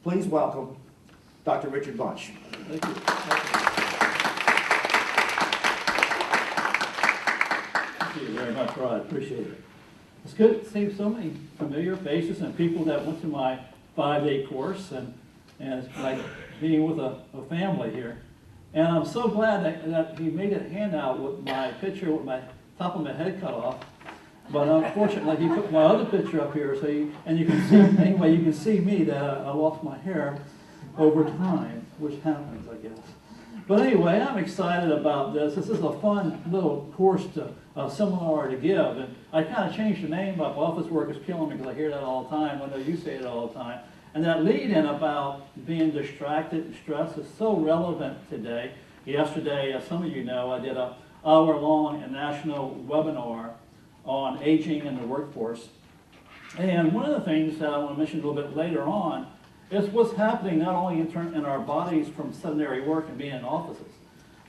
Please welcome Dr. Richard Bunch. Thank you. Thank you very much, Rod. Appreciate it. It's good to see so many familiar faces and people that went to my 5-day course, and it's like being with a family here. And I'm so glad that he made a handout with my picture with my top of my head cut off. But unfortunately, he put my other picture up here, so you can see, anyway, you can see me that I lost my hair over time, which happens, I guess. But anyway, I'm excited about this. This is a fun little course seminar to give. And I kind of changed the name up. Office work is killing me because I hear that all the time. I know you say it all the time. And that lead-in about being distracted and stressed is so relevant today. Yesterday, as some of you know, I did an hour-long national webinar on aging in the workforce. And one of the things that I want to mention a little bit later on is what's happening not only in our bodies from sedentary work and being in offices,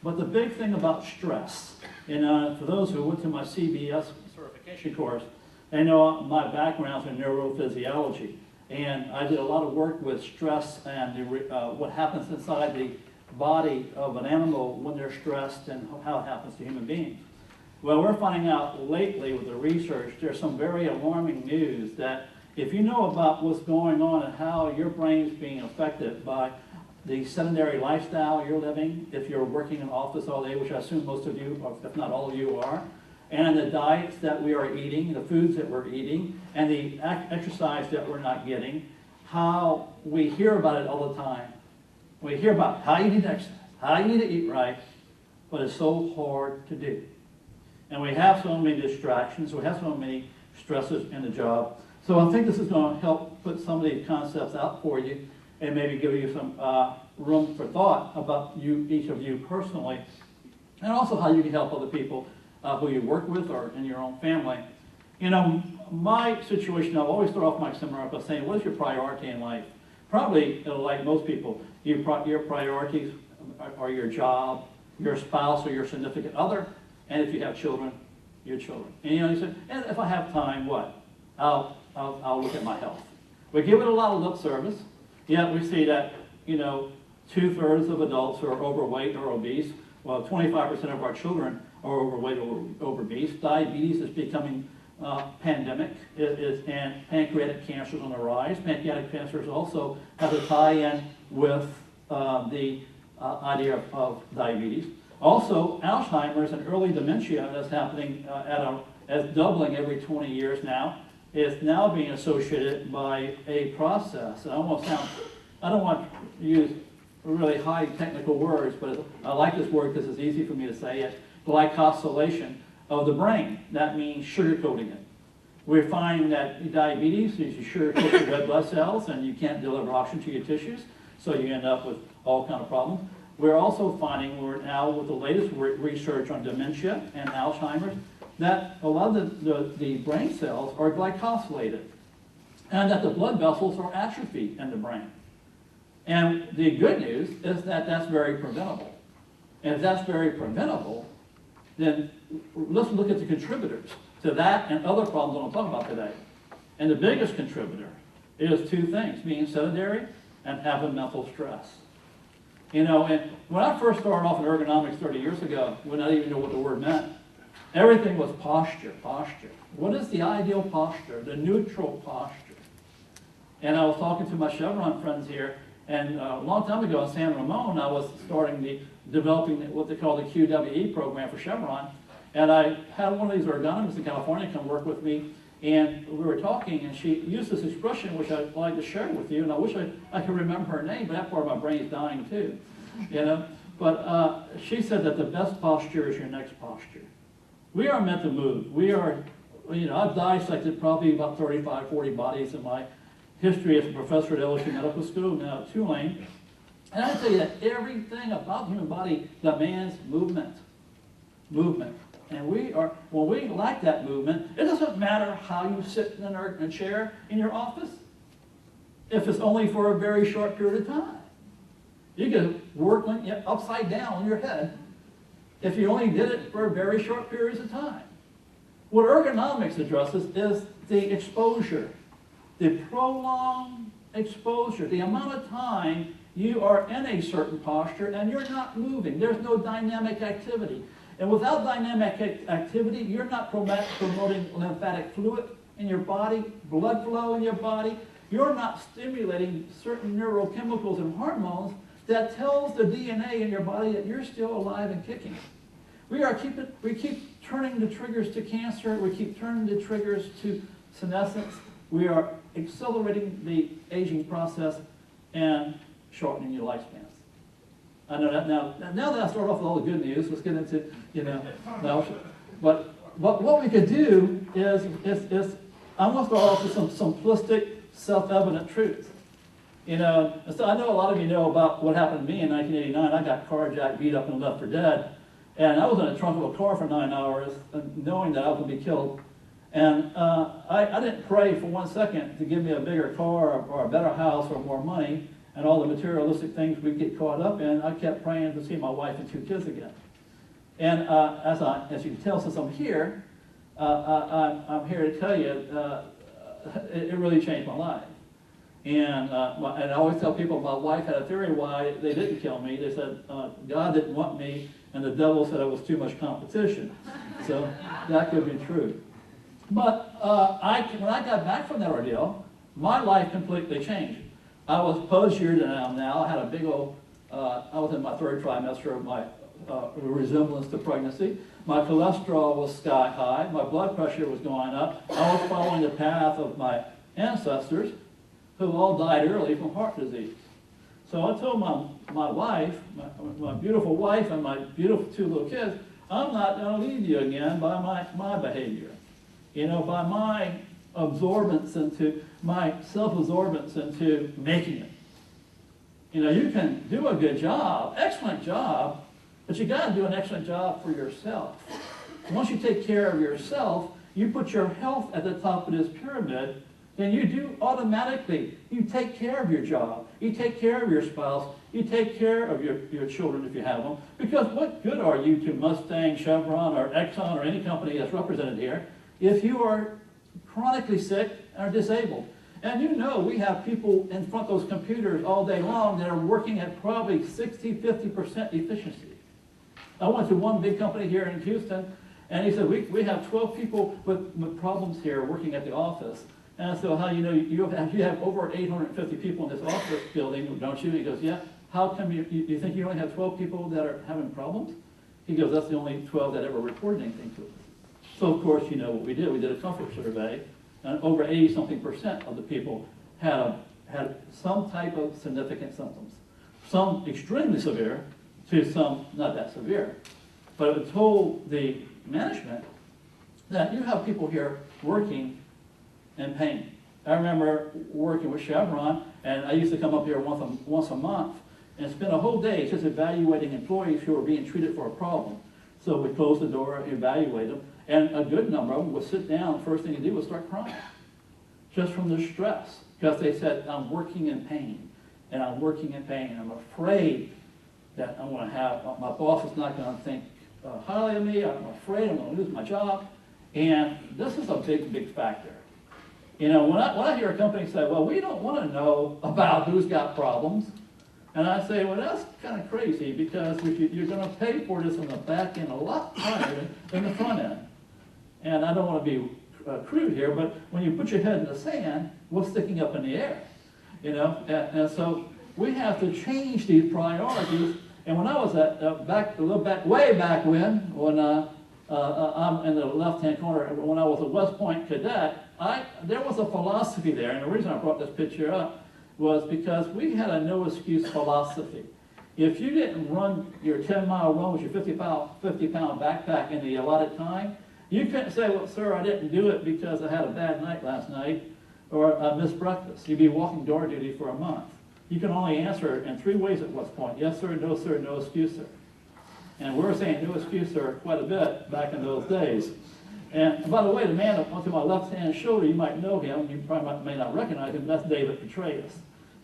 but the big thing about stress. And for those who went to my CBS certification course, they know my background's in neurophysiology. And I did a lot of work with stress and what happens inside the body of an animal when they're stressed and how it happens to human beings. Well, we're finding out lately with the research, there's some very alarming news that if you know about what's going on and how your brain's being affected by the sedentary lifestyle you're living, if you're working in office all day, which I assume most of you, or if not all of you are, and the diets that we are eating, the foods that we're eating, and the exercise that we're not getting, how we hear about it all the time. We hear about how you need to exercise, how you need to eat right, but it's so hard to do. And we have so many distractions, we have so many stresses in the job. So I think this is going to help put some of these concepts out for you and maybe give you some room for thought about each of you personally, and also how you can help other people who you work with or in your own family. You know, my situation, I'll always start off my seminar by saying, what is your priority in life? Probably, like most people, your priorities are your job, your spouse or your significant other, and if you have children, your children. And you know, you say, and if I have time, what? I'll look at my health. We give it a lot of lip service, yet we see that, you know, 2/3 of adults are overweight or obese. Well, 25% of our children are overweight or obese. Diabetes is becoming pandemic, and pancreatic cancer is on the rise. Pancreatic cancer also has a tie-in with the idea of diabetes. Also, Alzheimer's and early dementia that's happening as doubling every 20 years now is now being associated by a process. And I don't want to use really high technical words, but I like this word because it's easy for me to say it, glycosylation of the brain. That means sugarcoating it. We're finding that diabetes is you sugarcoat your red blood cells and you can't deliver oxygen to your tissues, so you end up with all kind of problems. We're also finding, we're now with the latest research on dementia and Alzheimer's, that a lot of the brain cells are glycosylated and that the blood vessels are atrophied in the brain. And the good news is that that's very preventable. And if that's very preventable, then let's look at the contributors to that and other problems that I'm talking about today. And the biggest contributor is two things, being sedentary and having mental stress. You know, and when I first started off in ergonomics 30 years ago, when I didn't even know what the word meant, everything was posture, posture. What is the ideal posture? The neutral posture. And I was talking to my Chevron friends here, and a long time ago in San Ramon, I was developing what they call the QWE program for Chevron. And I had one of these ergonomists in California come work with me, and we were talking, and she used this expression, which I'd like to share with you, and I wish I could remember her name, but that part of my brain is dying too, you know. But she said that the best posture is your next posture. We are meant to move. We are, you know, I've dissected probably about 35, 40 bodies in my history as a professor at LSU Medical School, now at Tulane. And I tell you that everything about the human body demands movement. Movement. And when we lack that movement, it doesn't matter how you sit in a chair in your office, if it's only for a very short period of time. You can work upside down on your head if you only did it for very short periods of time. What ergonomics addresses is the exposure the prolonged exposure, the amount of time you are in a certain posture and you're not moving. There's no dynamic activity. And without dynamic activity, you're not promoting lymphatic fluid in your body, blood flow in your body. You're not stimulating certain neurochemicals and hormones that tells the DNA in your body that you're still alive and kicking. We keep turning the triggers to cancer. We keep turning the triggers to senescence. We are accelerating the aging process and shortening your lifespans. I know that now that I start off with all the good news, let's get into, now, but what we could do is I'm going to start off with some simplistic, self-evident truths. And so I know a lot of you know about what happened to me in 1989. I got carjacked, beat up, and left for dead. And I was in the trunk of a car for 9 hours, knowing that I was going to be killed. And I didn't pray for 1 second to give me a bigger car or a better house or more money and all the materialistic things we get caught up in. I kept praying to see my wife and 2 kids again. And as you can tell, since I'm here, I'm here to tell you it really changed my life. And I always tell people my wife had a theory why they didn't kill me. They said God didn't want me, and the devil said it was too much competition. So that could be true. But when I got back from that ordeal, my life completely changed. I was post-year than I am now. I had a big old, I was in my 3rd trimester of my resemblance to pregnancy. My cholesterol was sky high. My blood pressure was going up. I was following the path of my ancestors who all died early from heart disease. So I told my wife, my beautiful wife and my beautiful 2 little kids, I'm not going to leave you again by my behavior. By my absorbance into, my self-absorbance into making it. You can do a good job, excellent job, but you got to do an excellent job for yourself. Once you take care of yourself, you put your health at the top of this pyramid, then you do automatically. You take care of your job. You take care of your spouse. You take care of your children if you have them. Because what good are you to Mustang, Chevron, or Exxon, or any company that's represented here if you are chronically sick or disabled? And we have people in front of those computers all day long that are working at probably 60, 50% efficiency. I went to one big company here in Houston, and he said, we have 12 people with problems here working at the office. And I said, how you have over 850 people in this office building, don't you? He goes, yeah. How come you think you only have 12 people that are having problems? He goes, that's the only 12 that ever reported anything to us. So of course, what we did. We did a comfort survey, and over 80-something% of the people had some type of significant symptoms. Some extremely severe, to some not that severe. But it told the management that you have people here working in pain. I remember working with Chevron, and I used to come up here once a month and spend a whole day just evaluating employees who were being treated for a problem. So we close the door, evaluate them, and a good number of them would sit down. The first thing they do was start crying, just from the stress, because they said, I'm working in pain, and I'm working in pain. I'm afraid that I'm going to have, my boss is not going to think highly of me. I'm afraid I'm going to lose my job. And this is a big, big factor. When I hear a company say, well, we don't want to know about who's got problems, and I say, well, that's kind of crazy, because you're going to pay for this on the back end a lot higher than the front end. And I don't want to be crude here, but when you put your head in the sand, what's sticking up in the air? And so we have to change these priorities. And when I was way back when I'm in the left-hand corner, when I was a West Point cadet, there was a philosophy there. And the reason I brought this picture up was because we had a no-excuse philosophy. If you didn't run your 10-mile run with your 50-pound backpack in the allotted time, you couldn't say, well, sir, I didn't do it because I had a bad night last night, or I missed breakfast. You'd be walking door duty for a month. You can only answer in 3 ways at West Point: yes, sir, no excuse, sir. And we were saying no excuse, sir, quite a bit back in those days. And by the way, the man up to my left-hand shoulder, you might know him. You probably may not recognize him. That's David Petraeus.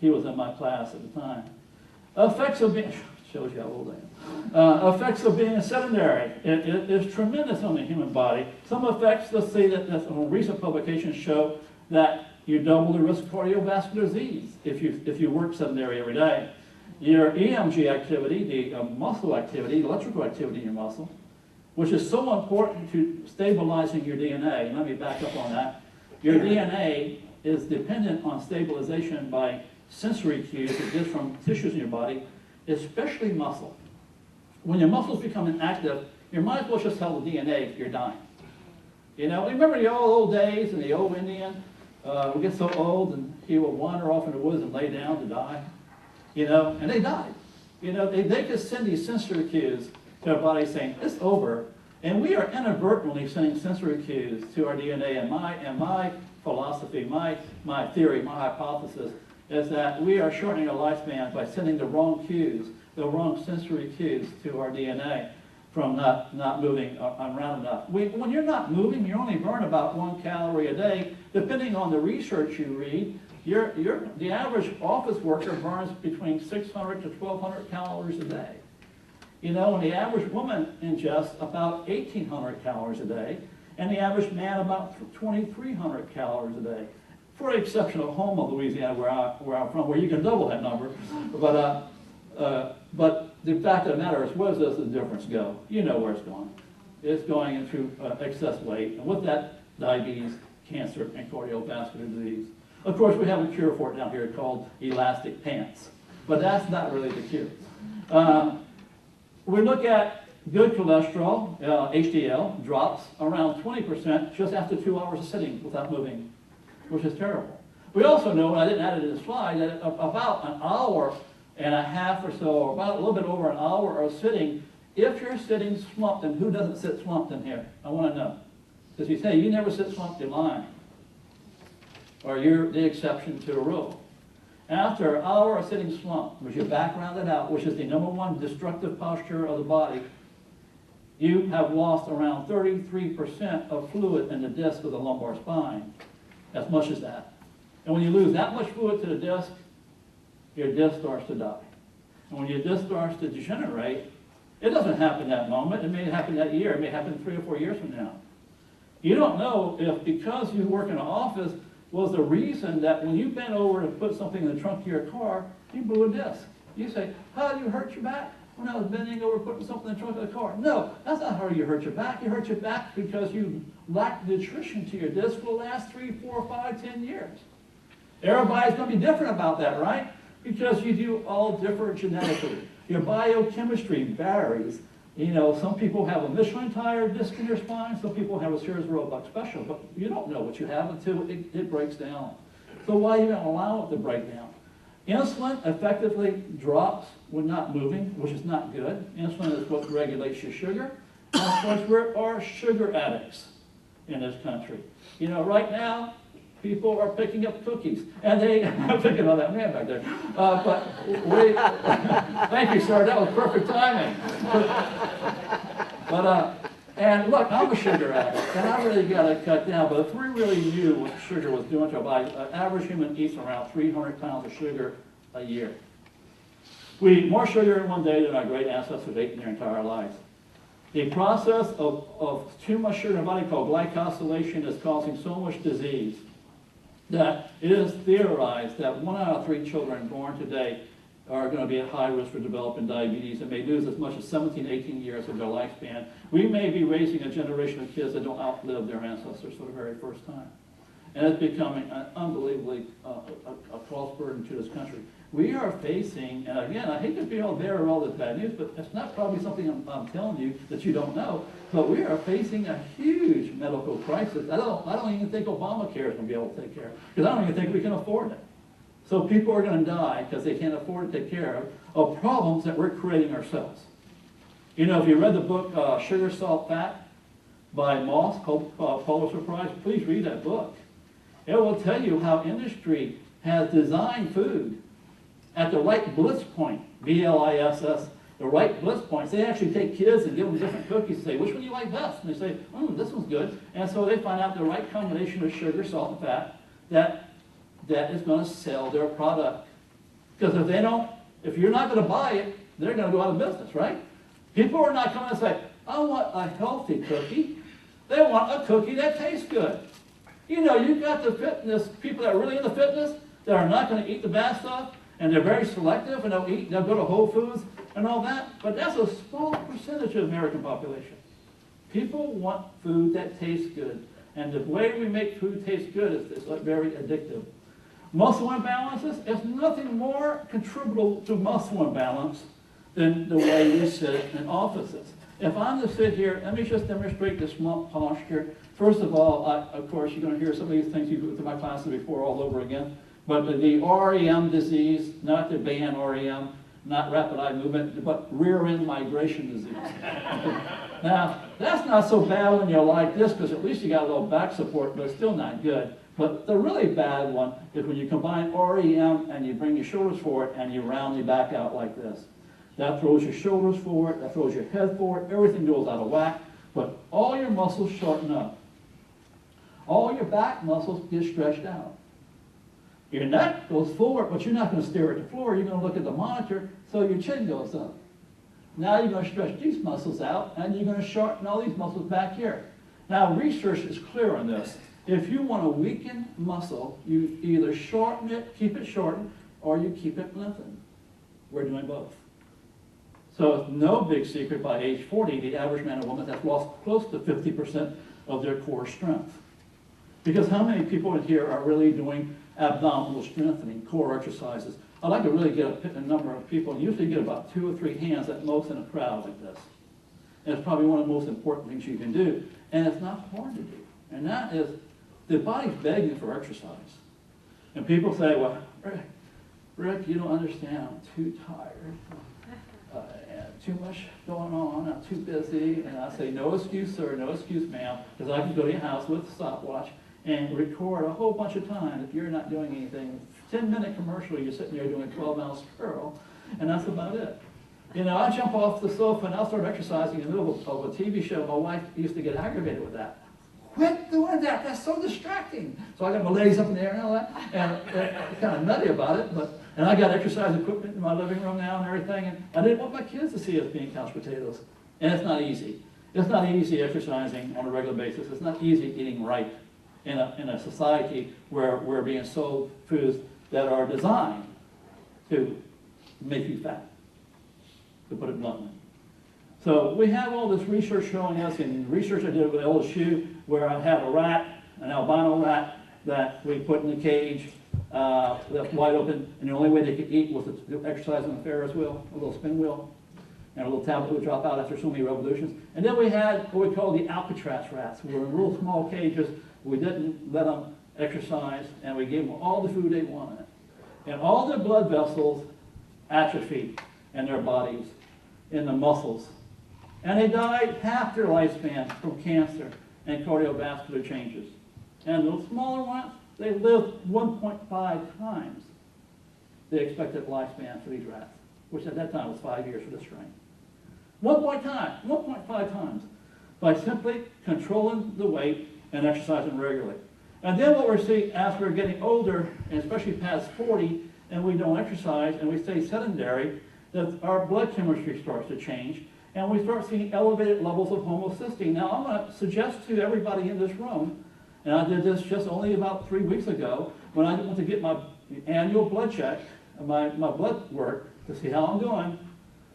He was in my class at the time. Effects of being, shows you how old I am. Effects of being sedentary. It is tremendous on the human body. Some effects, let's say that recent publications show that, you double the risk of cardiovascular disease if you work sedentary every day. Your EMG activity, the muscle activity, electrical activity in your muscle, which is so important to stabilizing your DNA. And let me back up on that. Your DNA is dependent on stabilization by sensory cues it gets from tissues in your body, especially muscle. When your muscles become inactive, you might as well just tell the DNA you're dying. You know, remember the old days and the old Indian would get so old and he would wander off in the woods and lay down to die. You know, and they died. You know, they could send these sensory cues to our body saying, it's over. And we are inadvertently sending sensory cues to our DNA. And my philosophy, my theory, my hypothesis is that we are shortening our lifespan by sending the wrong cues, the wrong sensory cues to our DNA from not moving around enough. When you're not moving, you only burn about 1 calorie a day. Depending on the research you read, the average office worker burns between 600 to 1,200 calories a day. You know, and the average woman ingests about 1,800 calories a day, and the average man about 2,300 calories a day. For the exception of Houma, Louisiana, where I'm from, where you can double that number. But the fact of the matter is, where does the difference go? You know where it's going. It's going into excess weight, and with that, diabetes, cancer, and cardiovascular disease. Of course, we have a cure for it down here called elastic pants, but that's not really the cure. We look at good cholesterol, HDL, drops around 20% just after 2 hours of sitting without moving, which is terrible. We also know, and I didn't add it in the slide, that about an hour and a half or so, or about a little bit over an hour of sitting, if you're sitting slumped, and who doesn't sit slumped in here? I want to know. Because you say, you never sit slumped, you're lying. Or you're the exception to the rule. After an hour of sitting slumped, with your back rounded out, which is the #1 destructive posture of the body, you have lost around 33% of fluid in the disc of the lumbar spine. As much as that. And when you lose that much fluid to the disc, your disc starts to die. And when your disc starts to degenerate, it doesn't happen that moment. It may happen that year. It may happen 3 or 4 years from now. You don't know if because you work in an office was the reason that when you bent over to put something in the trunk of your car, you blew a disc. You say, how did you hurt your back? When I was bending over putting something in the trunk of the car. No, that's not how you hurt your back. You hurt your back because you lacked nutrition to your disc for the last 3, 4, 5, 10 years. Everybody's going to be different about that, right? Because you do all different genetically. Your biochemistry varies. You know, some people have a Michelin tire disc in their spine, some people have a Sears Roebuck Special, but you don't know what you have until it breaks down. So why are you going to allow it to break down? Insulin effectively drops when not moving, which is not good. Insulin is what regulates your sugar. And of course, we are sugar addicts in this country. You know, right now, people are picking up cookies, and I'm picking on that man back there. Thank you, sir, that was perfect timing. And look, I'm a sugar addict, and I really got to cut down, but if we really knew what sugar was doing to our body, an average human eats around 300 pounds of sugar a year. We eat more sugar in one day than our great ancestors ate in their entire lives. The process of too much sugar in the body called glycosylation is causing so much disease that it is theorized that 1 out of 3 children born today are going to be at high risk for developing diabetes and may lose as much as 17, 18 years of their lifespan. We may be raising a generation of kids that don't outlive their ancestors for the very first time. And it's becoming an unbelievably a cross burden to this country. We are facing, and again, I hate to be all bearer of all this bad news, but it's not probably something I'm telling you that you don't know, but we are facing a huge medical crisis. I don't even think Obamacare is going to be able to take care of it, because I don't even think we can afford it. So people are going to die because they can't afford to take care of problems that we're creating ourselves. You know, if you read the book Sugar, Salt, Fat by Moss, called Pulitzer Prize, please read that book. It will tell you how industry has designed food at the right bliss point, B-L-I-S-S, the right bliss points. They actually take kids and give them different cookies and say, which one do you like best? And they say, this one's good. And so they find out the right combination of sugar, salt, and fat that is going to sell their product. Because if you're not going to buy it, they're going to go out of business, right? People are not coming and say, I want a healthy cookie. They want a cookie that tastes good. You know, you've got the fitness, people that are really into fitness, that are not going to eat the bad stuff, and they're very selective, and they'll go to Whole Foods and all that, but that's a small percentage of the American population. People want food that tastes good, and the way we make food taste good is very addictive. Muscle imbalances is nothing more contributable to muscle imbalance than the way we sit in offices. If I'm to sit here, let me just demonstrate this posture. First of all, of course, you're going to hear some of these things you've been through my classes before all over again. But the REM disease, not the band REM, not rapid eye movement, but rear end migration disease. Now, that's not so bad when you're like this, because at least you got a little back support, but it's still not good. But the really bad one is when you combine REM and you bring your shoulders forward and you round your back out like this. That throws your shoulders forward, that throws your head forward, everything goes out of whack, but all your muscles shorten up. All your back muscles get stretched out. Your neck goes forward, but you're not going to stare at the floor. You're going to look at the monitor, so your chin goes up. Now you're going to stretch these muscles out, and you're going to shorten all these muscles back here. Now, research is clear on this. If you want to weaken muscle, you either shorten it, keep it shortened, or you keep it lengthened. We're doing both. So it's no big secret by age 40, the average man or woman has lost close to 50% of their core strength. Because how many people in here are really doing abdominal strengthening, core exercises? I'd like to really get a number of people, and usually get about 2 or 3 hands at most in a crowd like this. And it's probably one of the most important things you can do. And it's not hard to do. And that is, the body's begging for exercise. And people say, well, Rick, you don't understand, I'm too tired. Too much going on, I'm too busy. And I say, no excuse, sir, no excuse, ma'am, because I can go to your house with a stopwatch and record a whole bunch of times if you're not doing anything. 10-minute commercial, you're sitting there doing a 12-ounce curl, and that's about it. You know, I jump off the sofa and I'll start exercising in the middle of a TV show. My wife used to get aggravated with that. Quit doing that, that's so distracting. So I got my legs up in the air and all that, and I'm kind of nutty about it, and I got exercise equipment in my living room now and everything, and I didn't want my kids to see us being couch potatoes. And it's not easy. It's not easy exercising on a regular basis. It's not easy eating right in a society where we're being sold foods that are designed to make you fat, to put it bluntly. So we have all this research showing us, and research I did with LSU, where I had a rat, an albino rat, that we put in a cage, left wide open, and the only way they could eat was to exercise on the Ferris wheel, a little spin wheel, and a little tablet would drop out after so many revolutions. And then we had what we call the Alcatraz rats, who were in little small cages. We didn't let them exercise, and we gave them all the food they wanted. And all their blood vessels atrophied in their bodies, in the muscles. And they died half their lifespan from cancer and cardiovascular changes. And the smaller ones, they lived 1.5 times the expected lifespan for these rats, which at that time was 5 years for the strain. 1.5 times, by simply controlling the weight and exercising regularly. And then what we're seeing as we're getting older, and especially past 40, and we don't exercise and we stay sedentary, that our blood chemistry starts to change, and we start seeing elevated levels of homocysteine. Now, I'm going to suggest to everybody in this room, and I did this just only about 3 weeks ago, when I went to get my annual blood check, my blood work, to see how I'm doing.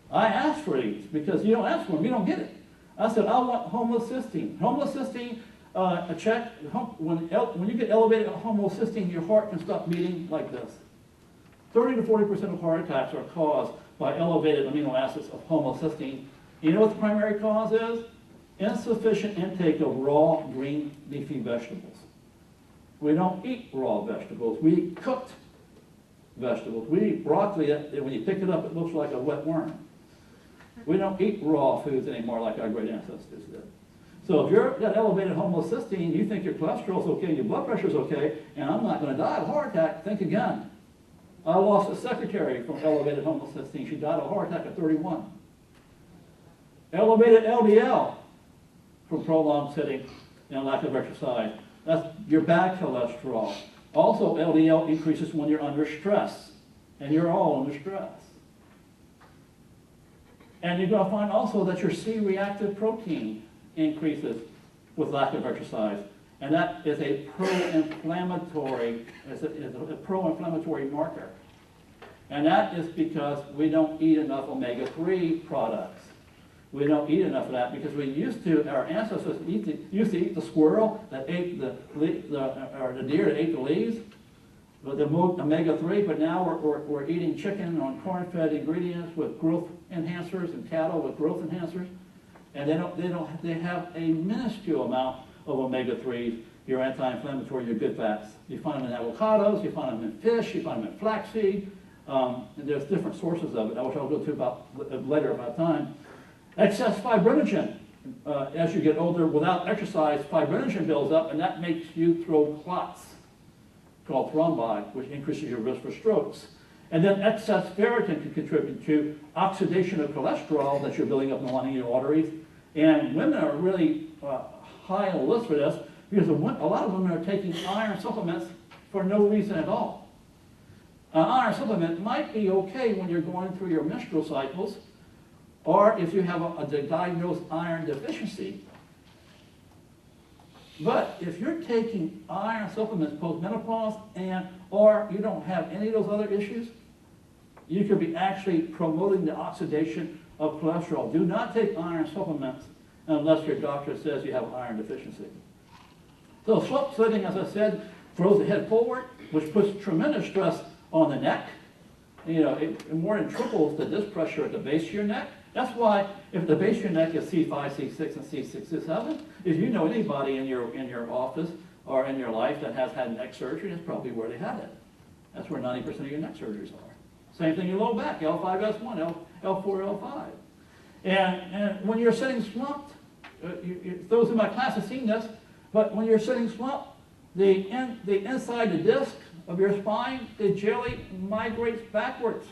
I asked for these, because you don't ask for them, you don't get it. I said, I want homocysteine. Homocysteine, a check, when you get elevated homocysteine, your heart can stop beating like this. 30 to 40% of heart attacks are caused by elevated amino acids of homocysteine. You know what the primary cause is? Insufficient intake of raw green leafy vegetables. We don't eat raw vegetables, we eat cooked vegetables. We eat broccoli, when you pick it up, it looks like a wet worm. We don't eat raw foods anymore like our great ancestors did. So if you've got elevated homocysteine, you think your cholesterol's okay, your blood pressure's okay, and I'm not going to die of a heart attack, think again. I lost a secretary from elevated homocysteine. She died of a heart attack at 31. Elevated LDL from prolonged sitting and lack of exercise. That's your bad cholesterol. Also, LDL increases when you're under stress, and you're all under stress. And you're going to find also that your C-reactive protein increases with lack of exercise. And that is a pro-inflammatory, marker. And that is because we don't eat enough omega-3 products. We don't eat enough of that because we used to, our ancestors used to eat the squirrel that ate or the deer that ate the leaves, with the omega-3, but now we're eating chicken on corn-fed ingredients with growth enhancers and cattle with growth enhancers. And they have a minuscule amount of omega-3s, your anti-inflammatory, your good fats. You find them in avocados, you find them in fish, you find them in flaxseed, and there's different sources of it, which I'll go to later about time. Excess fibrinogen. As you get older without exercise, fibrinogen builds up, and that makes you throw clots called thrombi, which increases your risk for strokes. And then excess ferritin can contribute to oxidation of cholesterol that you're building up in the lining of your arteries. And women are really high on the list for this because a lot of women are taking iron supplements for no reason at all. An iron supplement might be okay when you're going through your menstrual cycles, or if you have a diagnosed iron deficiency. But if you're taking iron supplements post-menopause or you don't have any of those other issues, you could be actually promoting the oxidation of cholesterol. Do not take iron supplements unless your doctor says you have iron deficiency. So slope sitting, as I said, throws the head forward, which puts tremendous stress on the neck. You know, it more than triples the disc pressure at the base of your neck. That's why if the base of your neck is C5, C6, and C6, C7, if you know anybody in your office or in your life that has had neck surgery, that's probably where they had it. That's where 90% of your neck surgeries are. Same thing in your low back, L5S1, L4, L5. And when you're sitting slumped, those in my class have seen this, but when you're sitting slumped, the inside the disc of your spine, the jelly migrates backwards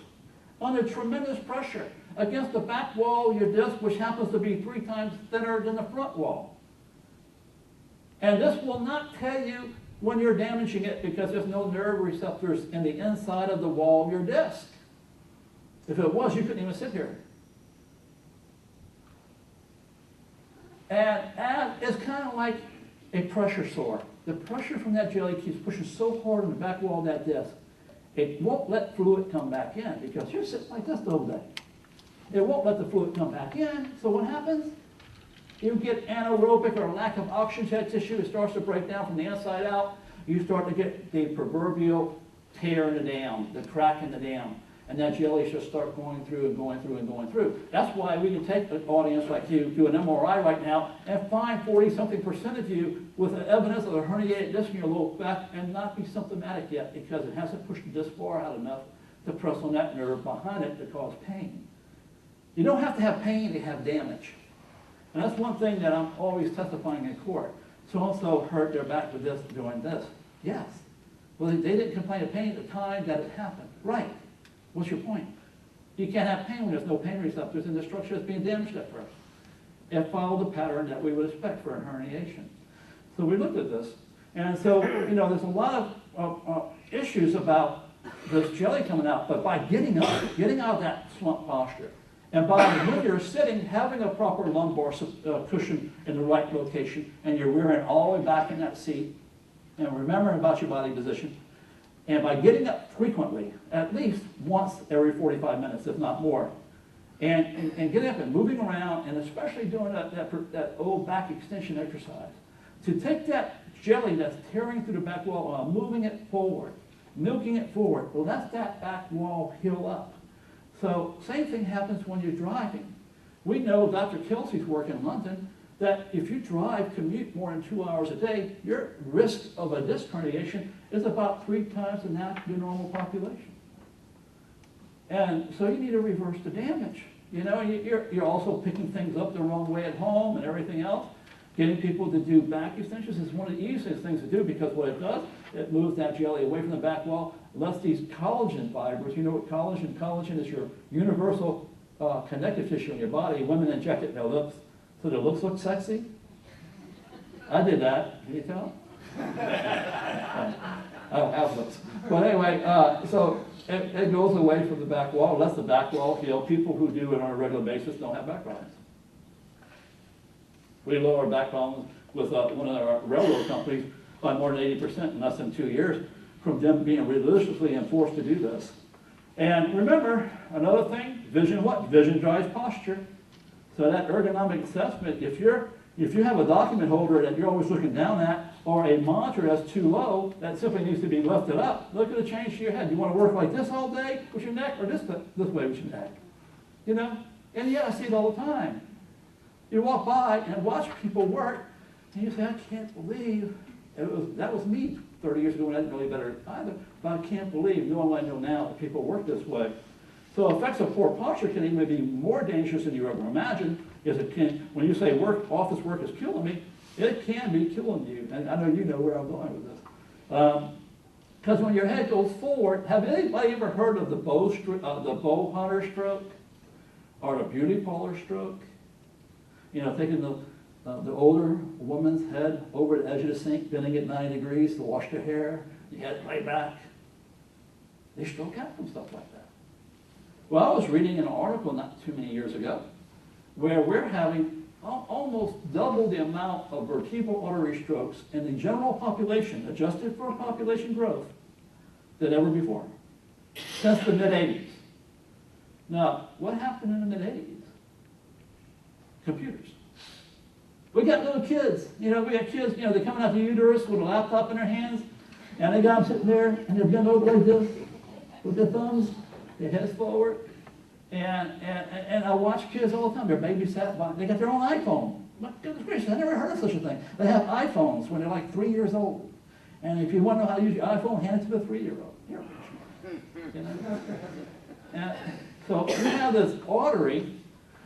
under tremendous pressure against the back wall of your disc, which happens to be 3 times thinner than the front wall. And this will not tell you when you're damaging it because there's no nerve receptors in the inside of the wall of your disc. If it was, you couldn't even sit here. And it's kind of like a pressure sore. The pressure from that jelly keeps pushing so hard on the back wall of that disc, it won't let fluid come back in because you're sitting like this the whole day. It won't let the fluid come back in, so what happens? You get anaerobic or lack of oxygen to that tissue. It starts to break down from the inside out. You start to get the proverbial tear in the dam, the crack in the dam. And that jelly should start going through and going through and going through. That's why we can take an audience like you, do an MRI right now, and find 40-something% of you with evidence of a herniated disc in your low back and not be symptomatic yet because it hasn't pushed the disc far out enough to press on that nerve behind it to cause pain. You don't have to have pain to have damage. And that's one thing that I'm always testifying in court. So-and-so hurt their back with this, doing this. Yes. Well, they didn't complain of pain at the time that it happened. Right. What's your point? You can't have pain when there's no pain receptors and the structure is being damaged at first. It followed the pattern that we would expect for a herniation. So we looked at this. And so, you know, there's a lot of issues about this jelly coming out. But by getting up, getting out of that slump posture, and by when you're sitting, having a proper lumbar cushion in the right location, and you're rearing all the way back in that seat, and remembering about your body position, and by getting up frequently, at least once every 45 minutes, if not more, and getting up and moving around, and especially doing that old back extension exercise, to take that jelly that's tearing through the back wall while moving it forward, milking it forward, well, let that back wall heal up. So same thing happens when you're driving. We know Dr. Kelsey's work in London that if you commute more than 2 hours a day, your risk of a disc herniation is about 3 times the normal population. And so you need to reverse the damage. You know, you're also picking things up the wrong way at home and everything else. Getting people to do back extensions is one of the easiest things to do because what it does, it moves that jelly away from the back wall, lets these collagen fibers, you know what collagen is your universal connective tissue in your body. Women inject it in their lips so their lips look sexy. I did that, can you tell? I don't have lips. But anyway, so it goes away from the back wall, lets the back wall heal. People who do it on a regular basis don't have back problems. We lower back problems with one of our railroad companies by more than 80% in less than 2 years from them being religiously enforced to do this. And remember, another thing, vision what? Vision drives posture. So that ergonomic assessment, if you have a document holder that you're always looking down at, or a monitor that's too low, that simply needs to be lifted up, look at the change to your head. You want to work like this all day with your neck, or this way with your neck? You know? And yeah, I see it all the time. You walk by and watch people work, and you say, I can't believe that was me 30 years ago when I didn't know any better either, but I can't believe, knowing what I know now, that people work this way. So effects of poor posture can even be more dangerous than you ever imagined. Is it can, when you say office work is killing me, it can be killing you. And I know you know where I'm going with this. Because when your head goes forward, have anybody ever heard of the bow hunter stroke or the beauty parlor stroke? You know, taking the older woman's head over the edge of the sink, bending it 90 degrees to wash their hair, the head right back. They stroke out from stuff like that. Well, I was reading an article not too many years ago where we're having almost double the amount of vertebral artery strokes in the general population, adjusted for population growth, than ever before, since the mid-'80s. Now, what happened in the mid-'80s? Computers. We got little kids, we got kids, they're coming out the uterus with a laptop in their hands, and they got them sitting there, and they're bent over like this, with their thumbs, their heads forward, and I watch kids all the time. Their babies sat by, they got their own iPhone. My goodness gracious, I never heard of such a thing. They have iPhones when they're like 3 years old. And if you want to know how to use your iPhone, hand it to the 3-year-old. Here, and so we have this artery,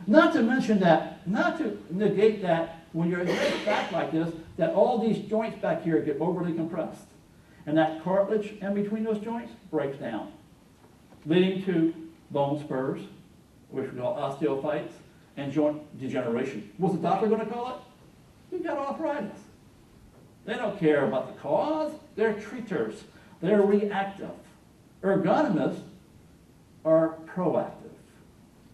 not to mention that, not to negate that when your head's back like this, that all these joints back here get overly compressed. And that cartilage in between those joints breaks down, leading to bone spurs, which we call osteophytes, and joint degeneration. What's the doctor going to call it? You've got arthritis. They don't care about the cause. They're treaters. They're reactive. Ergonomists are proactive.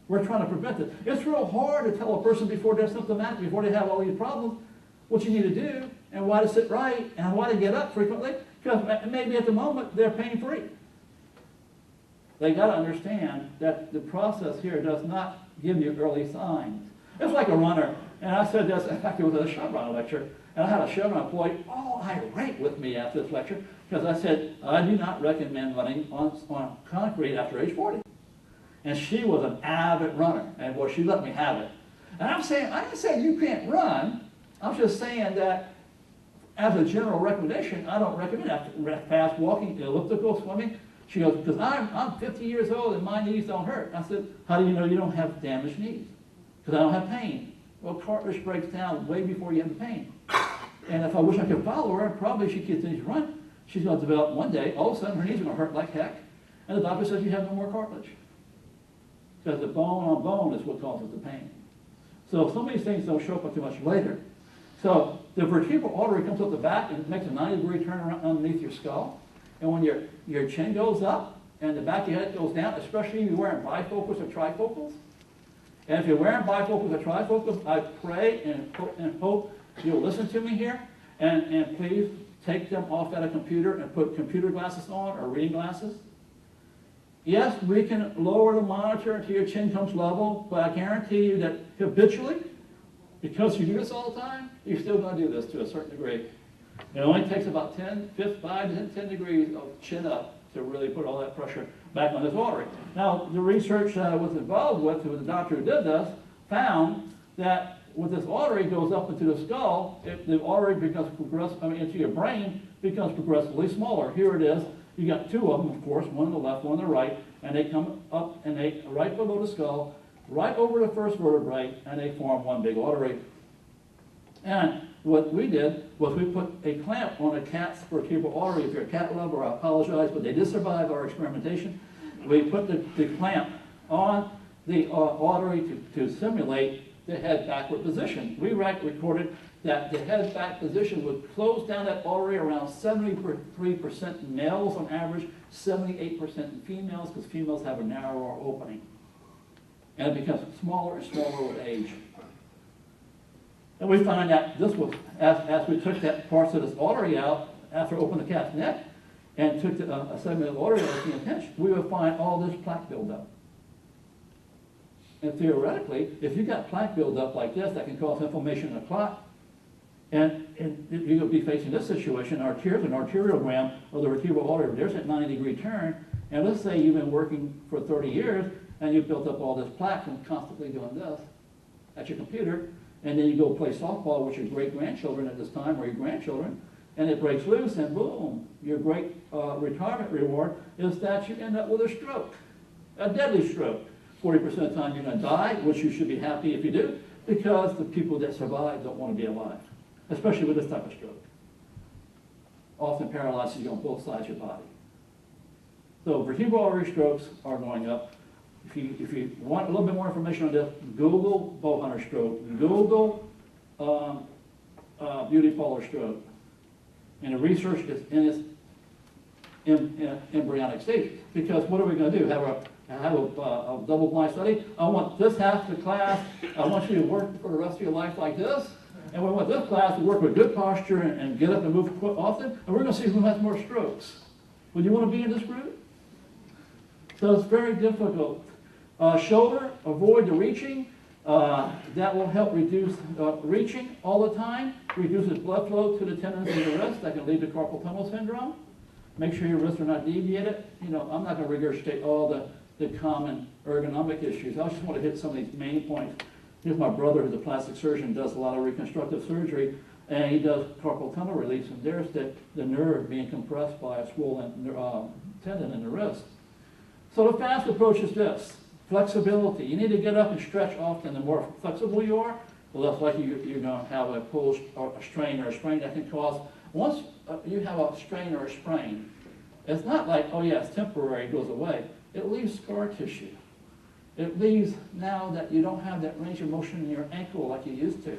We're trying to prevent it. It's real hard to tell a person before they're symptomatic, before they have all these problems, what you need to do and why to sit right and why to get up frequently, because maybe at the moment they're pain-free. They got to understand that the process here does not give you early signs. It's like a runner, and I said this, in fact, it was at a Chevron lecture, and I had a Chevron employee all irate with me after this lecture, because I said, I do not recommend running on concrete after age 40. And she was an avid runner, and well, she let me have it. And I'm saying, I didn't say you can't run, I'm just saying that as a general recommendation, I don't recommend it. Fast walking, elliptical, swimming. She goes, because I'm 50 years old and my knees don't hurt. I said, how do you know you don't have damaged knees? Because I don't have pain. Well, cartilage breaks down way before you have the pain. And if I wish I could follow her, probably she continues to run. She's going to develop one day, all of a sudden her knees are going to hurt like heck. And the doctor says you have no more cartilage. Because the bone on bone is what causes the pain. So some of these things don't show up too much later. So the vertebral artery comes up the back and makes a 90-degree turn around underneath your skull. And when your chin goes up and the back of your head goes down, especially if you're wearing bifocals or trifocals. And if you're wearing bifocals or trifocals, I pray and hope you'll listen to me here. And please take them off at a computer and put computer glasses on or reading glasses. Yes, we can lower the monitor until your chin comes level, but I guarantee you that habitually, because you do this all the time, you're still going to do this to a certain degree. It only takes about 5 to 10 degrees of chin up to really put all that pressure back on this artery. Now, the research I was involved with the doctor who did this, found that when this artery goes up into the skull, the artery becomes into your brain becomes progressively smaller. Here it is. You got two of them, of course, one on the left, one on the right, and they come up and they right below the skull, right over the first vertebrae, and they form one big artery. And what we did was we put a clamp on a cat's vertebral artery. If you're a cat lover, I apologize, but they did survive our experimentation. We put the clamp on the artery to simulate the head backward position. We recorded that the head back position would close down that artery around 73% in males on average, 78% in females, because females have a narrower opening. And it becomes smaller and smaller with age. And we find that this was, as we took that parts of this artery out, after opening the calf's neck, and took a segment of the artery that was being pinched, we would find all this plaque buildup. And theoretically, if you've got plaque buildup like this, that can cause inflammation in a clot, and you're going to be facing this situation, an arteriogram of the vertebral artery, there's that 90-degree turn, and let's say you've been working for 30 years, and you've built up all this plaque from constantly doing this at your computer, and then you go play softball with your great-grandchildren at this time, or your grandchildren, and it breaks loose, and boom, your great retirement reward is that you end up with a stroke, a deadly stroke. 40% of the time you're going to die, which you should be happy if you do, because the people that survive don't want to be alive, especially with this type of stroke. Often paralyzes you on both sides of your body. So vertebral artery strokes are going up. If you want a little bit more information on this, Google bow hunter stroke, Google beauty parlor stroke. And the research is in its embryonic stages. Because what are we going to do? Have a double-blind study? I want this half of the class, I want you to work for the rest of your life like this, and we want this class to work with good posture and get up and move often, and we're going to see who has more strokes. Would you want to be in this group? So it's very difficult. Shoulder, avoid the reaching. That will help reduce reaching all the time, reduces blood flow to the tendons in the wrist. That can lead to carpal tunnel syndrome. Make sure your wrists are not deviated. You know, I'm not going to regurgitate all the common ergonomic issues. I just want to hit some of these main points. Here's my brother, who's a plastic surgeon, does a lot of reconstructive surgery, and he does carpal tunnel release, and there's the nerve being compressed by a swollen tendon in the wrist. So the fast approach is this. Flexibility. You need to get up and stretch often. The more flexible you are, the less likely you're going to have a pull or a strain or a sprain that can cause. Once you have a strain or a sprain, it's not like, oh yeah, it's temporary, it goes away. It leaves scar tissue. It leaves now that you don't have that range of motion in your ankle like you used to,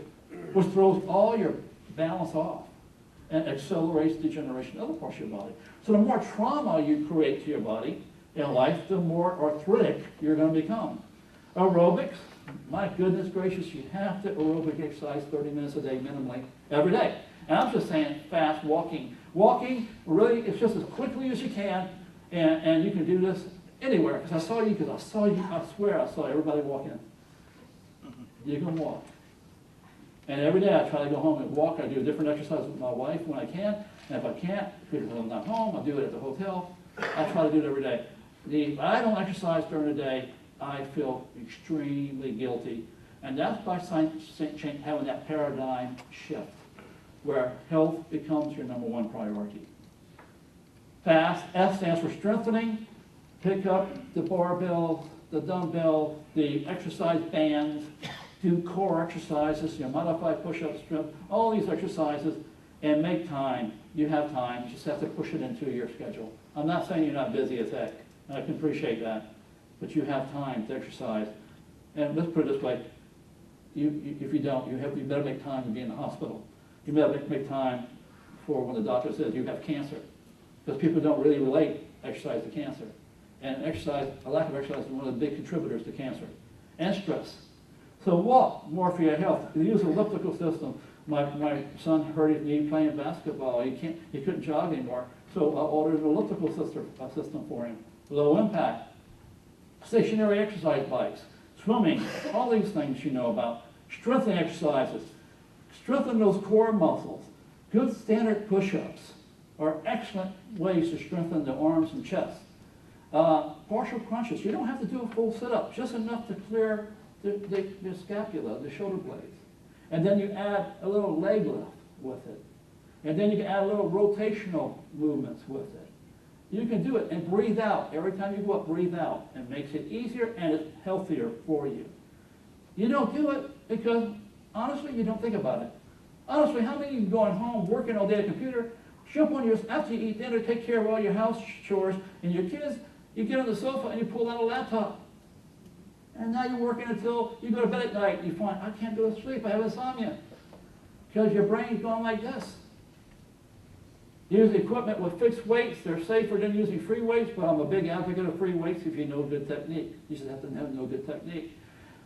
which throws all your balance off and accelerates degeneration in other parts of your body. So the more trauma you create to your body in life, the more arthritic you're going to become. Aerobics, my goodness gracious, you have to aerobic exercise 30 minutes a day minimally every day. And I'm just saying fast walking. Walking, really, it's just as quickly as you can, and you can do this anywhere. Because I saw you, I swear I saw everybody walking. You can walk. And every day I try to go home and walk. I do a different exercise with my wife when I can. And if I can't, because I'm not home, I'll do it at the hotel. I try to do it every day. If I don't exercise during the day, I feel extremely guilty. And that's by having that paradigm shift, where health becomes your #1 priority. FAST, S stands for strengthening. Pick up the barbell, the dumbbell, the exercise bands, do core exercises, modified push-up, strength, all these exercises, and make time. You have time, you just have to push it into your schedule. I'm not saying you're not busy as heck, and I can appreciate that, but you have time to exercise. And let's put it this way, if you don't, you better make time to be in the hospital. You better make time for when the doctor says you have cancer, because people don't really relate exercise to cancer. And exercise, a lack of exercise is one of the big contributors to cancer. And stress. So walk more for your health. You use an elliptical system. My son hurt his knee playing basketball. He couldn't jog anymore. So I ordered an elliptical system for him. Low impact. Stationary exercise bikes. Swimming. All these things you know about. Strengthening exercises. Strengthen those core muscles. Good standard push-ups are excellent ways to strengthen the arms and chest. Partial crunches. You don't have to do a full sit-up. Just enough to clear the scapula, the shoulder blades. And then you add a little leg lift with it. And then you can add a little rotational movements with it. You can do it and breathe out. Every time you go up, breathe out. It makes it easier and it's healthier for you. You don't do it because, honestly, you don't think about it. Honestly, how many of you going home, working all day at a computer, jump on your, after you eat dinner, take care of all your house chores and your kids, you get on the sofa and you pull out a laptop. And now you're working until you go to bed at night and you find, I can't go to sleep, I have insomnia. Because your brain's going like this. Use equipment with fixed weights. They're safer than using free weights, but I'm a big advocate of free weights if you know good technique. You just have to know good technique.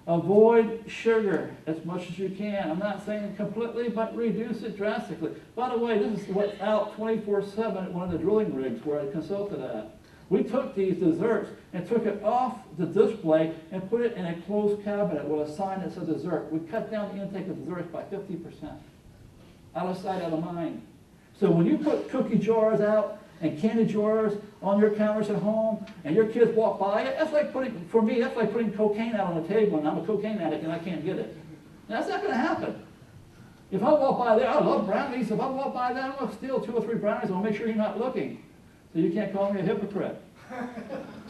Avoid sugar as much as you can. I'm not saying completely, but reduce it drastically. By the way, this is what's out 24/7 at one of the drilling rigs where I consulted at. We took these desserts and took it off the display and put it in a closed cabinet with a sign that said dessert. We cut down the intake of desserts by 50%. Out of sight, out of mind. So when you put cookie jars out and candy jars on your counters at home, and your kids walk by it, that's like putting, for me, that's like putting cocaine out on the table, and I'm a cocaine addict and I can't get it. That's not going to happen. If I walk by there, I love brownies. If I walk by there, I'm going to steal 2 or 3 brownies. I'll make sure you're not looking, so you can't call me a hypocrite.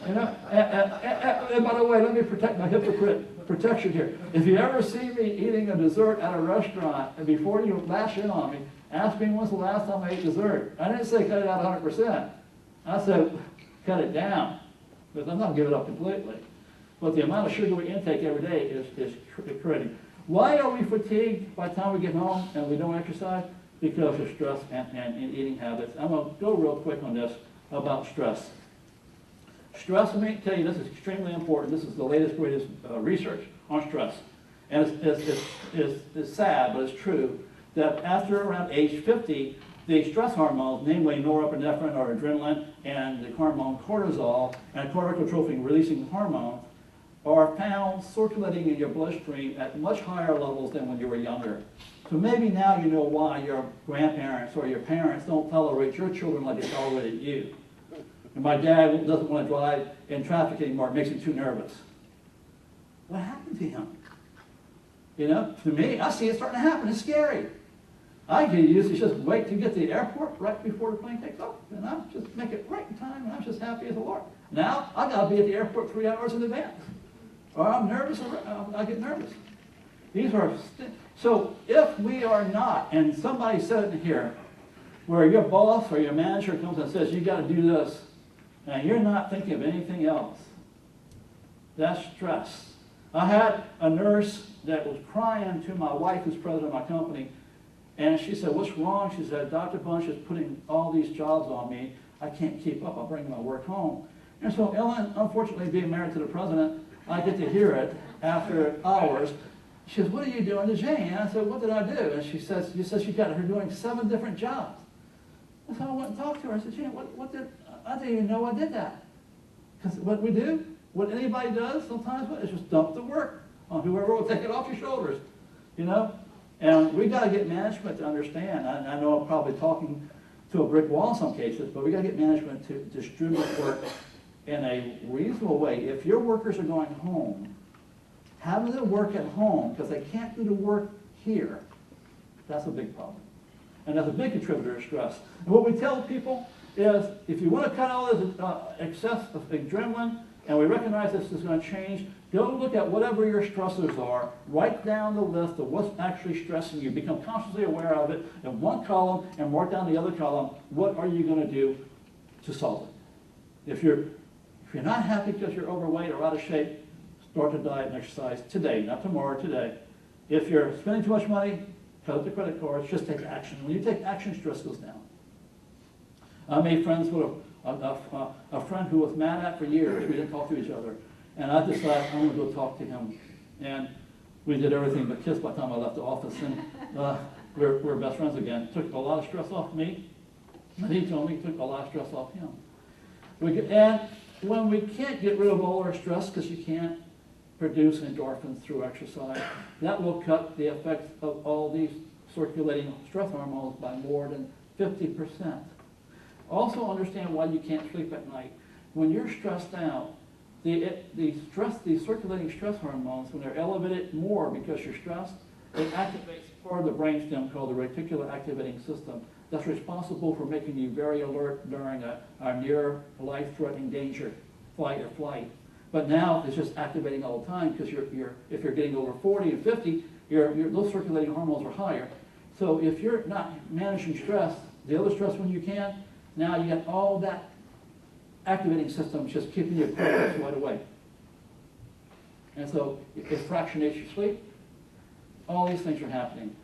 You know, and by the way, let me protect my hypocrite protection here. If you ever see me eating a dessert at a restaurant, and before you lash in on me, ask me when's the last time I ate dessert. I didn't say cut it out 100%. I said cut it down, because I'm not giving it up completely. But the amount of sugar we intake every day is critical. Why are we fatigued by the time we get home and we don't exercise? Because of stress and eating habits. I'm going to go real quick on this about stress. Stress, let me tell you, this is extremely important. This is the latest, greatest research on stress. And it's sad, but it's true, that after around age 50, the stress hormones, namely norepinephrine or adrenaline, and the hormone cortisol, and corticotrophin releasing hormones, are found circulating in your bloodstream at much higher levels than when you were younger. So maybe now you know why your grandparents or your parents don't tolerate your children like they tolerated you. And my dad doesn't want to drive in traffic anymore. It makes him too nervous. What happened to him? You know, to me, I see it starting to happen. It's scary. I can usually just wait to get to the airport right before the plane takes off, and I just make it right in time, and I'm just happy as a lark. Now, I got to be at the airport 3 hours in advance, or I'm nervous, or I get nervous. These are, so if we are not, and somebody said it in here, where your boss or your manager comes and says, you got to do this, and you're not thinking of anything else, that's stress. I had a nurse that was crying to my wife, who's president of my company, and she said, what's wrong? She said, Dr. Bunch is putting all these jobs on me. I can't keep up. I'll bring my work home. And so Ellen, unfortunately, being married to the president, I get to hear it after hours. She says, what are you doing to Jane? And I said, what did I do? And she says, you said she got her doing 7 different jobs. And so I went and talked to her. I said, Jane, I didn't even know I did that. Because what we do, what anybody does sometimes, is just dump the work on whoever will take it off your shoulders, you know? And we got to get management to understand. I know I'm probably talking to a brick wall in some cases, but we got to get management to distribute work in a reasonable way. If your workers are going home, have them work at home because they can't do the work here. That's a big problem. And that's a big contributor to stress. And what we tell people is, if you want to cut all this excess of adrenaline, and we recognize this is going to change, go look at whatever your stressors are, write down the list of what's actually stressing you, become consciously aware of it in one column, and mark down the other column, what are you going to do to solve it? If you're not happy because you're overweight or out of shape, start to diet and exercise today, not tomorrow, today. If you're spending too much money, cut up the credit cards, just take action. When you take action, stress goes down. I made friends with a friend who was mad at for years. We didn't talk to each other. And I decided I'm going to go talk to him. And we did everything but kiss by the time I left the office. And we're best friends again. Took a lot of stress off me. And he told me it took a lot of stress off him. And when we can't get rid of all our stress because you can't produce endorphins through exercise, that will cut the effects of all these circulating stress hormones by more than 50%. Also understand why you can't sleep at night. When you're stressed out, the circulating stress hormones, when they're elevated more because you're stressed, it activates part of the brainstem called the reticular activating system. That's responsible for making you very alert during a near life-threatening danger, fight or flight. But now it's just activating all the time because if you're getting over 40 and 50, those circulating hormones are higher. So if you're not managing stress, the other stress when you can, now you got all that activating system just keeping your progress right away. And so it fractionates your sleep. All these things are happening.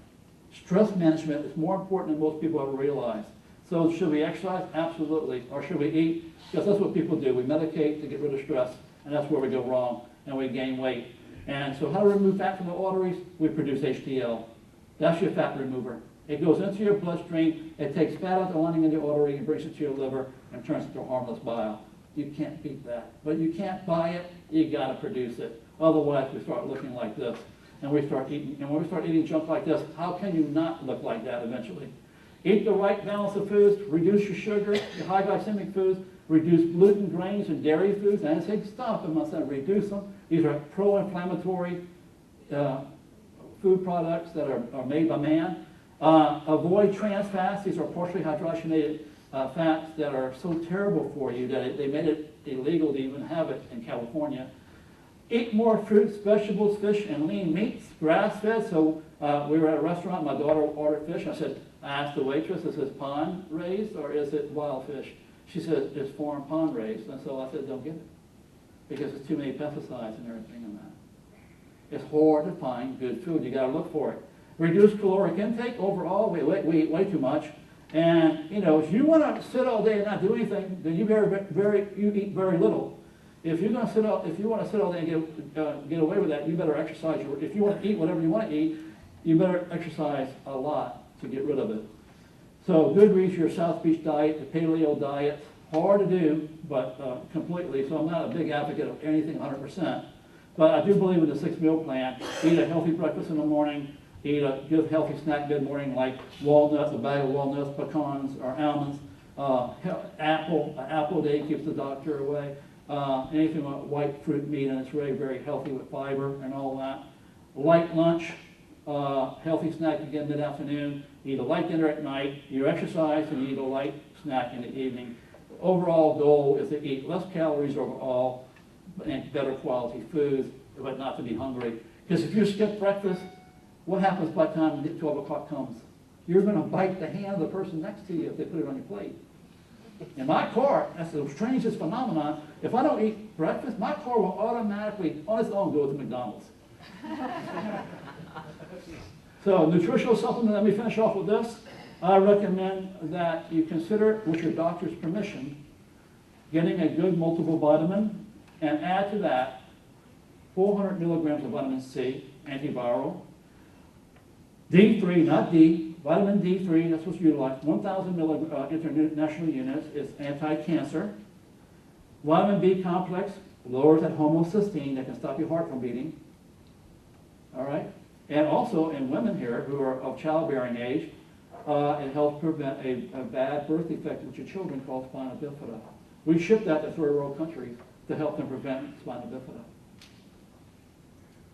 Stress management is more important than most people ever realize. So should we exercise? Absolutely. Or should we eat? Because that's what people do. We medicate to get rid of stress, and that's where we go wrong, and we gain weight. And so how to remove fat from the arteries? We produce HDL. That's your fat remover. It goes into your bloodstream, it takes fat out the lining of the artery and brings it to your liver and turns it to harmless bile. You can't beat that. But you can't buy it, you gotta produce it. Otherwise, we start looking like this. And we start eating, and when we start eating junk like this, how can you not look like that eventually? Eat the right balance of foods, reduce your sugar, your high glycemic foods, reduce gluten, grains, and dairy foods. And I say stop them, I said reduce them. These are pro-inflammatory food products that are made by man. Avoid trans fats. These are partially hydrogenated fats that are so terrible for you that they made it illegal to even have it in California. Eat more fruits, vegetables, fish, and lean meats, grass-fed. So we were at a restaurant, my daughter ordered fish. I asked the waitress, is this pond raised or is it wild fish? She said, it's foreign pond raised. And so I said, don't get it, because there's too many pesticides and everything in that. It's hard to find good food. You got to look for it. Reduce caloric intake. Overall, we eat way too much. And you know, if you want to sit all day and not do anything, then you eat very little. If you want to sit all day and get away with that, you better exercise. If you want to eat whatever you want to eat, you better exercise a lot to get rid of it. So Goodreads, your South Beach diet, the paleo diet, hard to do, but completely. So I'm not a big advocate of anything 100%. But I do believe in the 6-meal plan. Eat a healthy breakfast in the morning. Eat a good healthy snack mid-morning like walnuts, a bag of walnuts, pecans, or almonds. An apple a day keeps the doctor away. Anything with white fruit meat, and it's very, very healthy with fiber and all that. Light lunch, healthy snack again mid-afternoon. Eat a light dinner at night. You exercise and you eat a light snack in the evening. The overall goal is to eat less calories overall and better quality foods, but not to be hungry. Because if you skip breakfast, what happens by the time 12 o'clock comes? You're going to bite the hand of the person next to you if they put it on your plate. In my car, that's the strangest phenomenon. If I don't eat breakfast, my car will automatically, on its own, go to McDonald's. So, nutritional supplement, let me finish off with this. I recommend that you consider, with your doctor's permission, getting a good multiple vitamin and add to that 400 milligrams of vitamin C, antiviral, D3, not D, vitamin D3, that's what's utilized, 1,000 international units, is anti-cancer. Vitamin B complex lowers that homocysteine that can stop your heart from beating. All right? And also in women here who are of childbearing age, it helps prevent a bad birth defect with your children called spina bifida. We ship that to third-world countries to help them prevent spina bifida.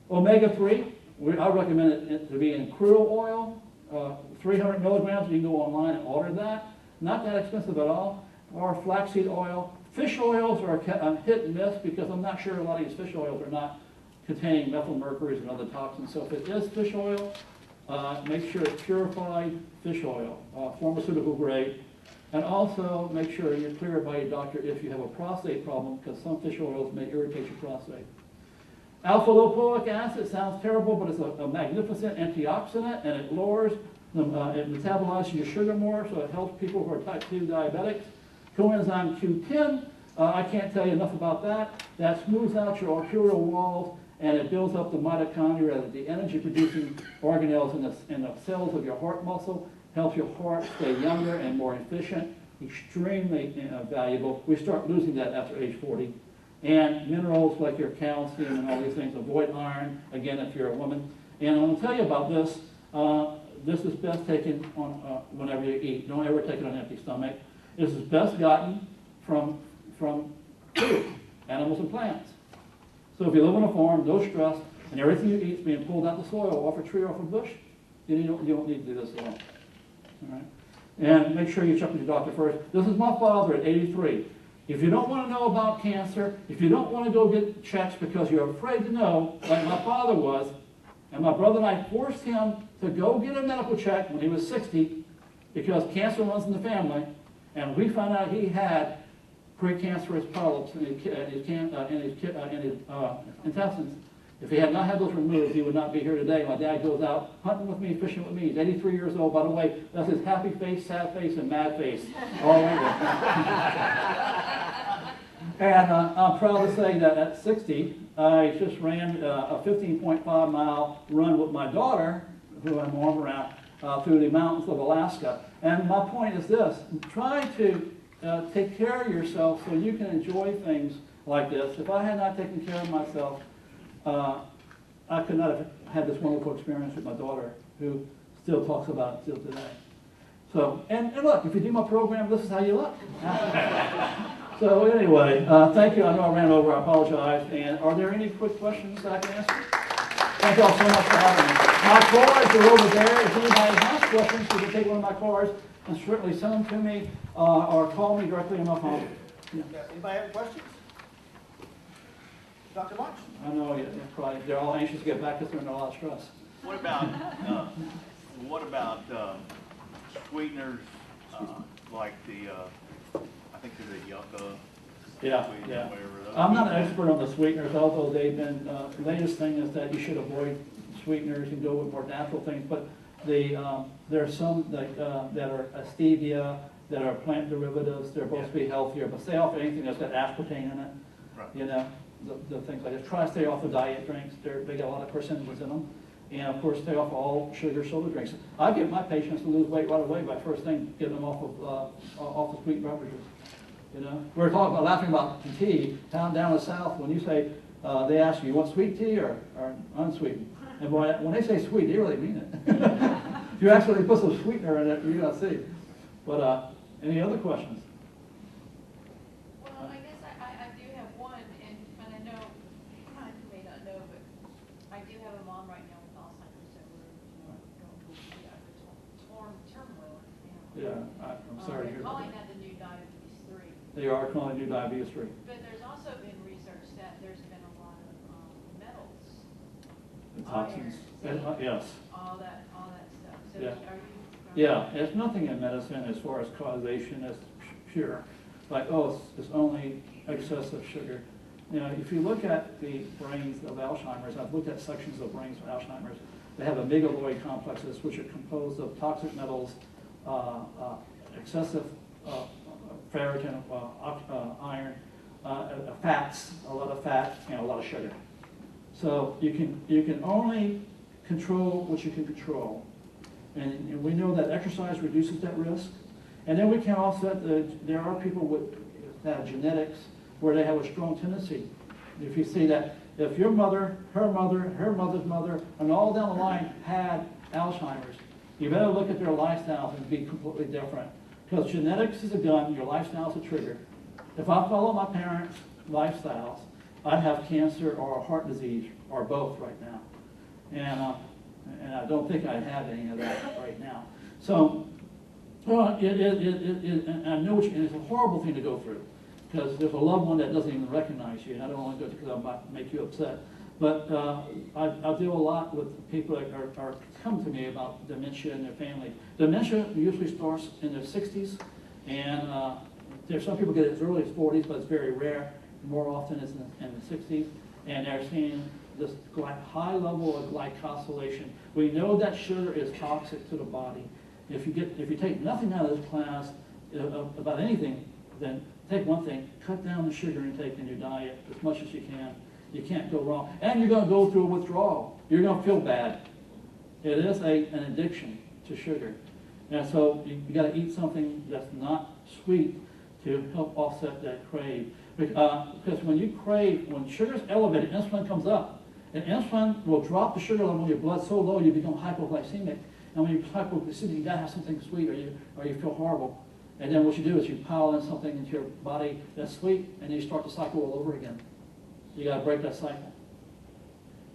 Omega-3, I recommend it to be in krill oil, 300 milligrams. You can go online and order that. Not that expensive at all. Or flaxseed oil. Fish oils are hit and miss because I'm not sure a lot of these fish oils are not containing methyl mercuries and other toxins. So if it is fish oil, make sure it's purified fish oil, pharmaceutical grade. And also make sure you're cleared by your doctor if you have a prostate problem, because some fish oils may irritate your prostate. Alpha-lipoic acid sounds terrible, but it's a magnificent antioxidant, and it lowers, it metabolizes your sugar more, so it helps people who are type 2 diabetics. Coenzyme Q10, I can't tell you enough about that. That smooths out your arterial walls, and it builds up the mitochondria, the energy-producing organelles in the cells of your heart muscle, helps your heart stay younger and more efficient, extremely valuable. We start losing that after age 40. And minerals like your calcium and all these things. Avoid iron, again, if you're a woman. And I'm going to tell you about this. This is best taken on whenever you eat. Don't ever take it on an empty stomach. This is best gotten from food, animals and plants. So if you live on a farm, no stress, and everything you eat is being pulled out the soil, off a tree, off a bush, then you don't need to do this at all. All right? And make sure you check with your doctor first. This is my father at 83. If you don't want to know about cancer, if you don't want to go get checks because you're afraid to know, like my father was, and my brother and I forced him to go get a medical check when he was 60 because cancer runs in the family, and we found out he had precancerous polyps in his intestines. If he had not had those removed, he would not be here today. My dad goes out hunting with me, fishing with me. He's 83 years old. By the way, that's his happy face, sad face, and mad face all over. And I'm proud to say that at 60, I just ran a 15.5 mile run with my daughter, who I'm arm around, through the mountains of Alaska. And my point is this: try to take care of yourself so you can enjoy things like this. If I had not taken care of myself, I could not have had this wonderful experience with my daughter, who still talks about it still today. So, and look, if you do my program, this is how you look. So anyway, thank you. I know I ran over. I apologize. And are there any quick questions that I can answer? Thank you all so much for having me. My cards are over there. If anybody has questions, you can take one of my cards and certainly send them to me or call me directly on my phone. Yeah. Anybody have questions? Dr. Bunch? I know probably they're all anxious to get back because they're under a lot of stress. What about sweeteners like the I think they're the yucca? Yeah, sweetener, yeah. whatever those I'm not an are. expert on the sweeteners, although they've been, the latest thing is that you should avoid sweeteners and go with more natural things. But there are some that are stevia, that are plant derivatives. They're supposed to be healthier, but stay off anything that's got aspartame in it. Right. You know, the things like that. Try to stay off of diet drinks. They got a lot of carcinogens in them. And of course, stay off all sugar soda drinks. I get my patients to lose weight right away by first thing getting them off of sweet beverages. You know, we were laughing about tea down the south. When you say they ask you want sweet tea or unsweetened, and boy, when they say sweet, they really mean it. If you actually put some sweetener in it, you're gonna see. But any other questions? Well, I guess I do have one, and I know you may not know, but I do have a mom right now with Alzheimer's, so we're going through the turmoil. Yeah, I'm sorry to hear They're calling that. that the new diabetes 3. They are calling new diabetes 3. But there's also been research that there's been a lot of metals, The toxins. iron, Yes. all that stuff. So Yeah. are you? Yeah, there's nothing in medicine as far as causation that's pure. Like, oh, it's only excessive sugar. You know, if you look at the brains of Alzheimer's, I've looked at sections of brains of Alzheimer's, they have amygdaloid complexes, which are composed of toxic metals, excessive ferritin, iron, fats, a lot of fat, and a lot of sugar. So you can only control what you can control. And we know that exercise reduces that risk. And then we can offset, there are people with genetics where they have a strong tendency. If you see that, if your mother, her mother's mother, and all down the line had Alzheimer's, you better look at their lifestyles and be completely different. Because genetics is a gun, your lifestyle is a trigger. If I follow my parents' lifestyles, I'd have cancer or heart disease, or both right now. And I don't think I have any of that right now. So, and I know it's a horrible thing to go through, because there's a loved one that doesn't even recognize you, and I don't want to go because I might make you upset. But I deal a lot with people that are come to me about dementia in their family. Dementia usually starts in their 60s, and there's some people get it as early as 40s, but it's very rare. More often it's in the 60s, and they're seeing this high level of glycosylation. We know that sugar is toxic to the body. If you take nothing out of this class about anything, then take one thing: cut down the sugar intake in your diet as much as you can. You can't go wrong, and you're going to go through a withdrawal. You're going to feel bad. It is an addiction to sugar, and so you got to eat something that's not sweet to help offset that crave. Because when sugar's elevated, insulin comes up. And insulin will drop the sugar level in your blood so low you become hypoglycemic. And when you're hypoglycemic, you gotta have something sweet or you feel horrible. And then what you do is you pile in something into your body that's sweet, and you start the cycle all over again. You gotta break that cycle.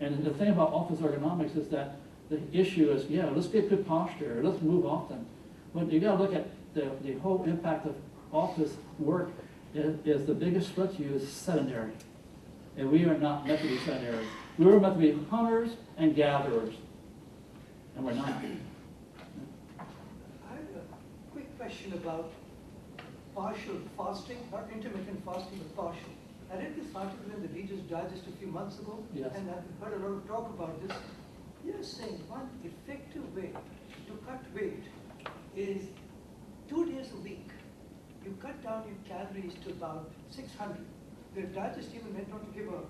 And the thing about office ergonomics is that the issue is, yeah, let's get good posture, let's move often. But you gotta look at the whole impact of office work is the biggest threat to you is sedentary. And we are not meant to be sedentary. We were meant to be hunters and gatherers. And we're not. I have a quick question about partial fasting, not intermittent fasting, but partial. I read this article in the Reader's Digest a few months ago, Yes. and I've heard a lot of talk about this. You're saying one effective way to cut weight is 2 days a week. You cut down your calories to about 600. the digest even went on to give a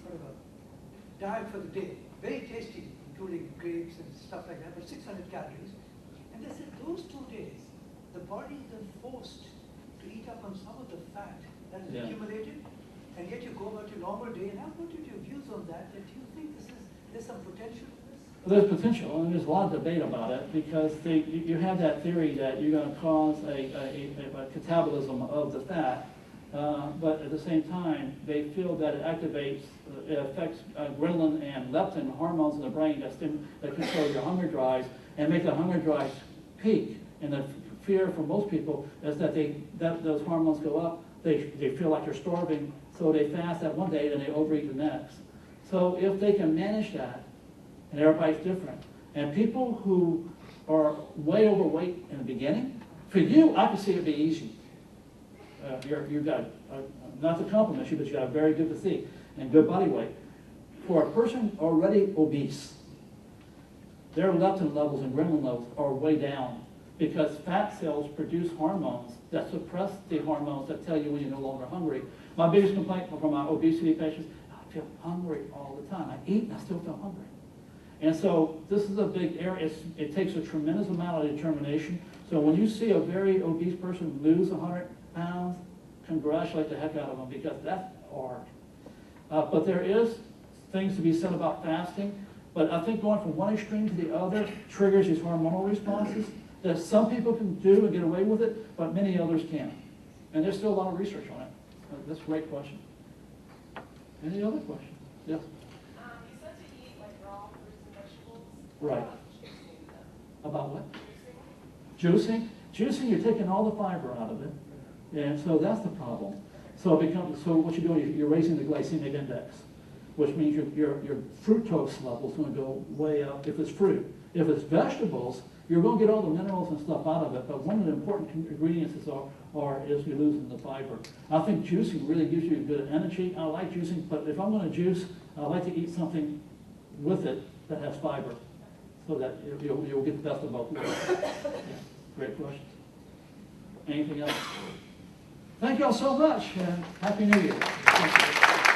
sort of a diet for the day, very tasty, including grapes and stuff like that, but 600 calories. And they said those 2 days, the body is then forced to eat up on some of the fat that is Yeah. accumulated, and yet you go about your normal day. And I wanted your views on that. That do you think there's some potential for this? There's potential, and there's a lot of debate about it, because you have that theory that you're going to cause a catabolism of the fat, but at the same time, they feel that it activates, it affects ghrelin and leptin hormones in the brain that control your hunger drives and make the hunger drives peak. And the fear for most people is that those hormones go up, they feel like they're starving, so they fast that one day, then they overeat the next. So if they can manage that, and everybody's different. And people who are way overweight in the beginning, for you, I can see it be easy. You've got, not to compliment you, but you got a very good physique and good body weight. For a person already obese, their leptin levels and ghrelin levels are way down because fat cells produce hormones that suppress the hormones that tell you when you're no longer hungry. My biggest complaint from my obesity patients, I feel hungry all the time. I eat and I still feel hungry. And so this is a big area. It takes a tremendous amount of determination. So when you see a very obese person lose 100 pounds, congratulate the heck out of them, because that's hard. But there is things to be said about fasting. But I think going from one extreme to the other triggers these hormonal responses that some people can do and get away with it, but many others can't. And there's still a lot of research on it. That's a great question. Any other questions? Yes? You said to eat like raw fruits and vegetables. Right. What about juicing them? About what? Juicing? Juicing, you're taking all the fiber out of it, and so that's the problem. So what you're doing, you're raising the glycemic index, which means your fructose level is going to go way up if it's fruit. If it's vegetables, you're going to get all the minerals and stuff out of it, but one of the important ingredients is you're losing the fiber. I think juicing really gives you good energy. I like juicing, but if I'm going to juice, I like to eat something with it that has fiber, so that you'll get the best of both worlds. Yeah. Great question. Anything else? Thank you all so much, and Happy New Year. Thank you.